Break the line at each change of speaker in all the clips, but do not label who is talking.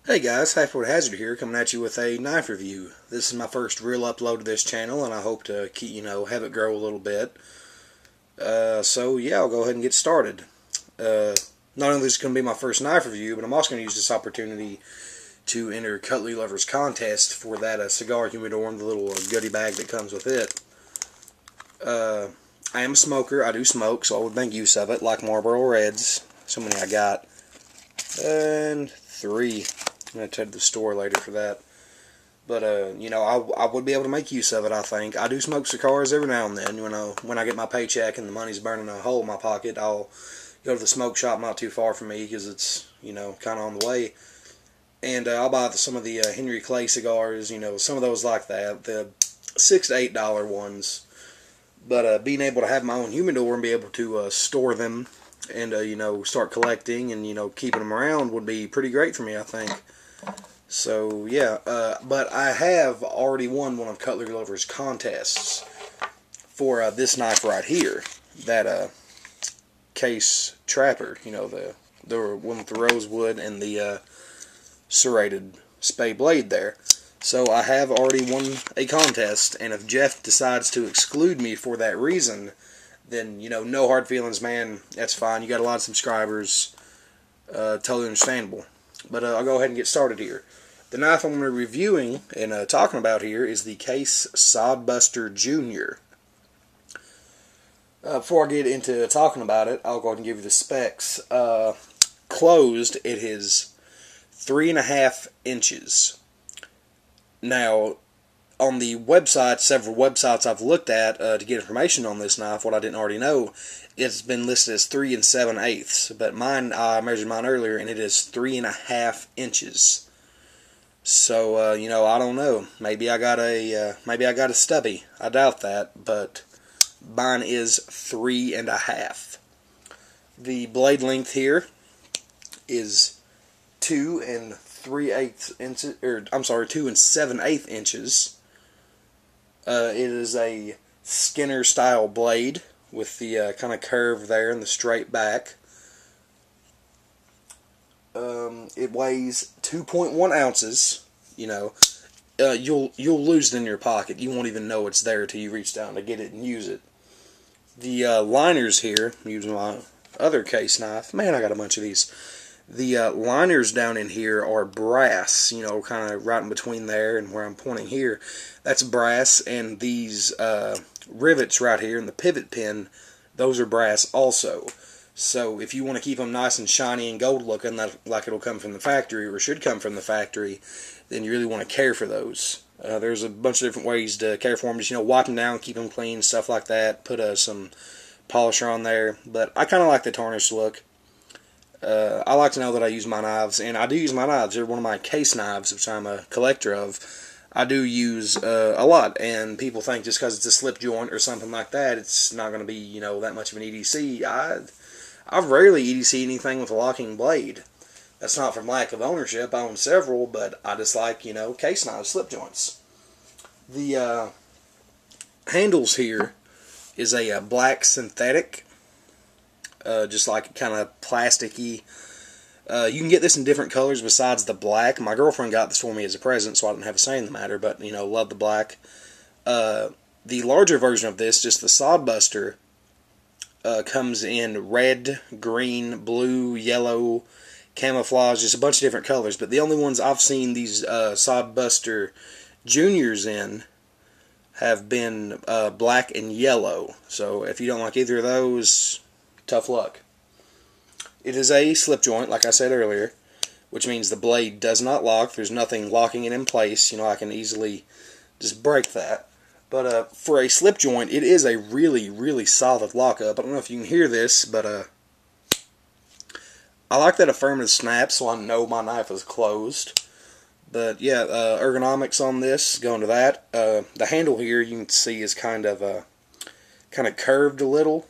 Hey guys, Halfway Hazard here, coming at you with a knife review. This is my first real upload to this channel, and I hope to keep, have it grow a little bit. So yeah, I'll go ahead and get started. Not only is this going to be my first knife review, but I'm also going to use this opportunity to enter Cutlerylovers contest for that cigar humidor and the little goodie bag that comes with it. I am a smoker. I do smoke, so I would make use of it, like Marlboro Reds. So many I got. And 3. I'm going to head to the store later for that. But, I would be able to make use of it, I think. I do smoke cigars every now and then. When I get my paycheck and the money's burning a hole in my pocket, I'll go to the smoke shop not too far from me because it's, kind of on the way. And I'll buy some of the Henry Clay cigars, some of those like that, the $6 to $8 ones. But being able to have my own humidor and be able to store them and, start collecting and, keeping them around would be pretty great for me, I think. So, yeah, but I have already won one of Cutlerylovers contests for this knife right here, that Case Trapper, the one with the rosewood and the serrated spay blade there. So I have already won a contest, and if Jeff decides to exclude me for that reason, then, no hard feelings, man. That's fine. You got a lot of subscribers. Totally understandable. But I'll go ahead and get started here. The knife I'm going to be reviewing and talking about here is the Case Sodbuster Jr. Before I get into talking about it, I'll go ahead and give you the specs. Closed, it is 3.5 inches. Now, on the website, several websites I've looked at to get information on this knife, what I didn't already know, it's been listed as 3 7/8. But mine, I measured mine earlier, and it is 3.5 inches. So, I don't know. Maybe I got a stubby. I doubt that, but mine is 3.5. The blade length here is 2 3/8 inches, or I'm sorry, 2 7/8 inches. It is a Skinner style blade with the kind of curve there and the straight back. It weighs 2.1 ounces. You'll lose it in your pocket. You won't even know it's there till you reach down to get it and use it. The liners here, I'm using my other case knife. Man, I got a bunch of these. The liners down in here are brass, kind of right in between there and where I'm pointing here. That's brass, and these rivets right here and the pivot pin, those are brass also. So if you want to keep them nice and shiny and gold looking, like it'll come from the factory, or should come from the factory, then you really want to care for those. There's a bunch of different ways to care for them. Just, wipe them down, keep them clean, stuff like that. Put some polisher on there. But I kind of like the tarnished look. I like to know that I use my knives, and I do use my knives. They're one of my case knives, which I'm a collector of. I do use a lot, and people think just because it's a slip joint or something like that, it's not going to be, that much of an EDC. I rarely EDC anything with a locking blade. That's not from lack of ownership. I own several, but I just like, case knives, slip joints. The handles here is a black synthetic, just like kind of plasticky. You can get this in different colors besides the black. My girlfriend got this for me as a present, so I didn't have a say in the matter, but, love the black. The larger version of this, just the Sodbuster, comes in red, green, blue, yellow, camouflage, just a bunch of different colors. But the only ones I've seen these Sodbuster Juniors in have been black and yellow. So if you don't like either of those, tough luck. It is a slip joint, like I said earlier, which means the blade does not lock. There's nothing locking it in place. I can easily just break that. But for a slip joint, it is a really, really solid lockup. I don't know if you can hear this, but I like that affirmative snap, so I know my knife is closed. But yeah, ergonomics on this, going to that. The handle here, you can see, is kind of curved a little.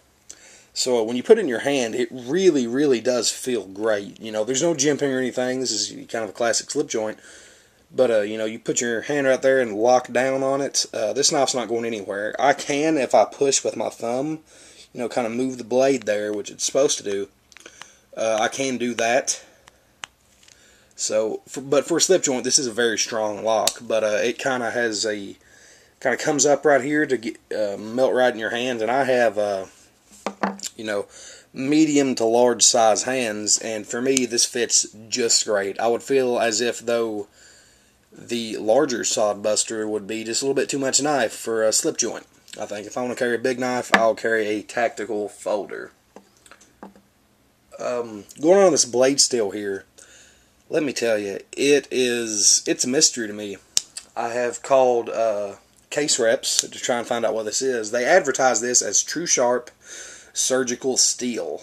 So when you put it in your hand, it really, really does feel great. There's no jimping or anything. This is kind of a classic slip joint. But, you put your hand right there and lock down on it. This knife's not going anywhere. I can, if I push with my thumb, kind of move the blade there, which it's supposed to do. I can do that. So, but for a slip joint, this is a very strong lock. But it kind of has a comes up right here to get melt right in your hands. And I have you know, medium to large size hands, and for me this fits just great. I would feel as if though the larger Sodbuster would be just a little bit too much knife for a slip joint. I think if I want to carry a big knife, I'll carry a tactical folder. Going on this blade steel here, let me tell you, it's a mystery to me. I have called case reps to try and find out what this is. They advertise this as True Sharp surgical steel,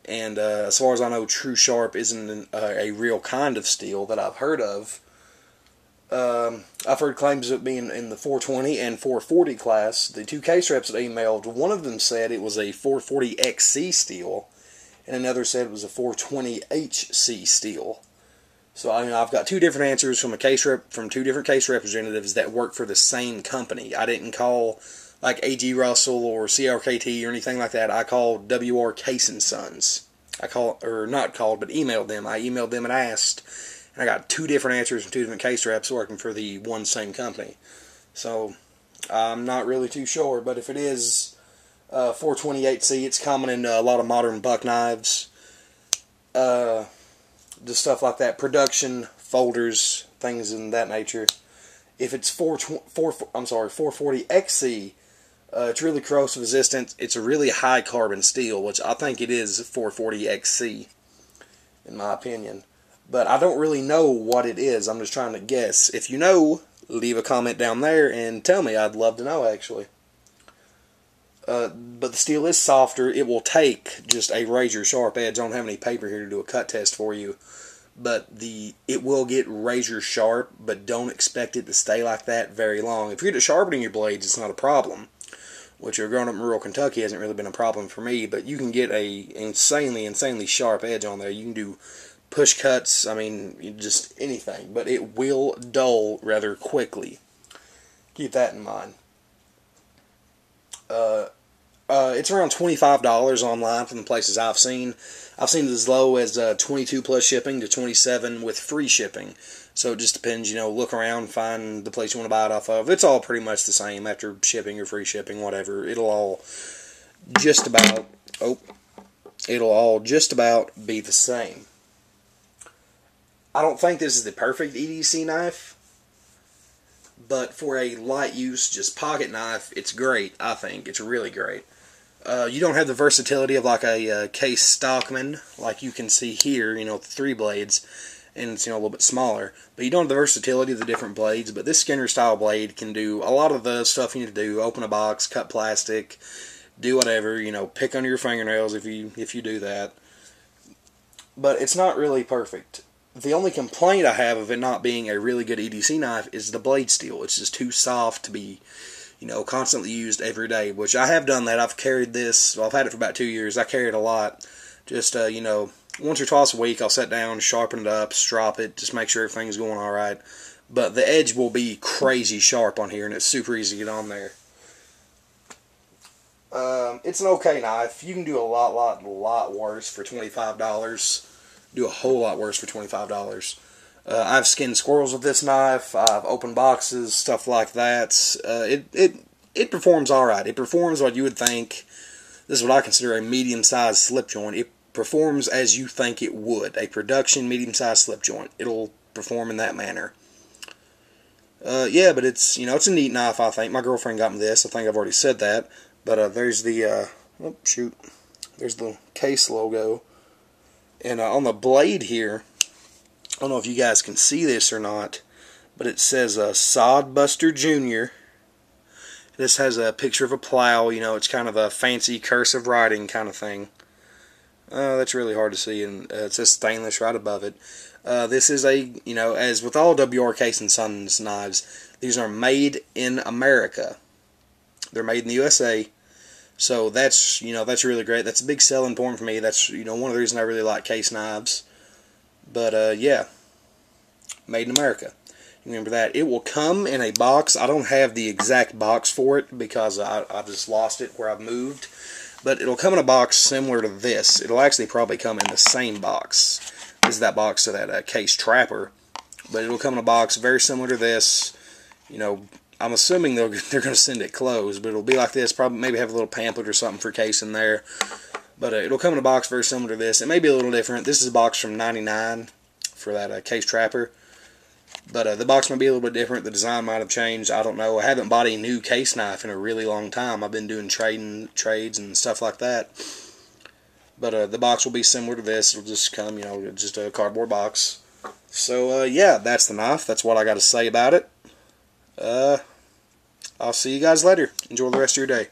and as far as I know, True Sharp isn't a real kind of steel that I've heard of. I've heard claims of it being in the 420 and 440 class. The two case reps that I emailed, one of them said it was a 440 XC steel, and another said it was a 420 HC steel. So I mean, I've got two different answers from from two different case representatives that work for the same company. I didn't call like A.G. Russell or CRKT or anything like that. I called W.R. Case & Sons. Emailed them. I emailed them and asked, and I got two different answers from two different case reps working for the one same company. So I'm not really too sure, but if it is 428C, it's common in a lot of modern buck knives, just stuff like that, production folders, things in that nature. If it's 440XC, it's really corrosive resistant. It's a really high carbon steel, which I think it is 440XC, in my opinion. But I don't really know what it is. I'm just trying to guess. If you know, leave a comment down there and tell me. I'd love to know, actually. But the steel is softer. It will take just a razor sharp edge. I don't have any paper here to do a cut test for you. But it will get razor sharp, but don't expect it to stay like that very long. If you're good at sharpening your blades, it's not a problem. Which, growing up in rural Kentucky hasn't really been a problem for me, but you can get a insanely sharp edge on there. You can do push cuts, I mean, just anything, but it will dull rather quickly. Keep that in mind. It's around $25 online from the places I've seen. I've seen it as low as $22 plus shipping to $27 with free shipping. So it just depends, look around, find the place you want to buy it off of. It's all pretty much the same after shipping or free shipping, whatever. It'll all just about be the same. I don't think this is the perfect EDC knife, but for a light use, just pocket knife, it's great, I think. It's really great. You don't have the versatility of like a Case Stockman, like you can see here, the 3 blades, and it's a little bit smaller. But you don't have the versatility of the different blades, but this Skinner style blade can do a lot of the stuff you need to do. Open a box, cut plastic, do whatever, pick under your fingernails if you do that. But it's not really perfect. The only complaint I have of it not being a really good EDC knife is the blade steel. It's just too soft to be, constantly used every day, which I have done that. I've carried this, well, I've had it for about 2 years. I carry it a lot. Just, once or twice a week, I'll sit down, sharpen it up, strop it, just make sure everything's going alright. But the edge will be crazy sharp on here, and it's super easy to get on there. It's an okay knife. You can do a lot worse for $25. Do a whole lot worse for $25. I've skinned squirrels with this knife. I've opened boxes, stuff like that. It performs alright. It performs what you would think. This is what I consider a medium-sized slip joint. It performs as you think it would. A production medium-sized slip joint. It'll perform in that manner. Yeah, but it's it's a neat knife, I think. My girlfriend got me this. I think I've already said that. But there's the there's the Case logo. And on the blade here, I don't know if you guys can see this or not, but it says Sodbuster Jr. This has a picture of a plow. It's kind of a fancy cursive writing kind of thing. That's really hard to see, and it says stainless right above it. This is as with all W.R. Case & Sons knives, these are made in America. They're made in the USA. So that's that's really great. That's a big selling point for me. That's one of the reasons I really like Case knives. But yeah, made in America. Remember that. It will come in a box. I don't have the exact box for it because I just lost it where I've moved. But it'll come in a box similar to this. It'll actually probably come in the same box. is that box to that case trapper. But it'll come in a box very similar to this. You know, I'm assuming they're going to send it closed, but it'll be like this. Probably maybe have a little pamphlet or something for case in there. But it'll come in a box very similar to this. It may be a little different. This is a box from '99 for that case trapper. But the box might be a little bit different. The design might have changed. I don't know. I haven't bought a new case knife in a really long time. I've been doing trades and stuff like that. But the box will be similar to this. It'll just come, you know, just a cardboard box. So, yeah, that's the knife. That's what I got to say about it. I'll see you guys later. Enjoy the rest of your day.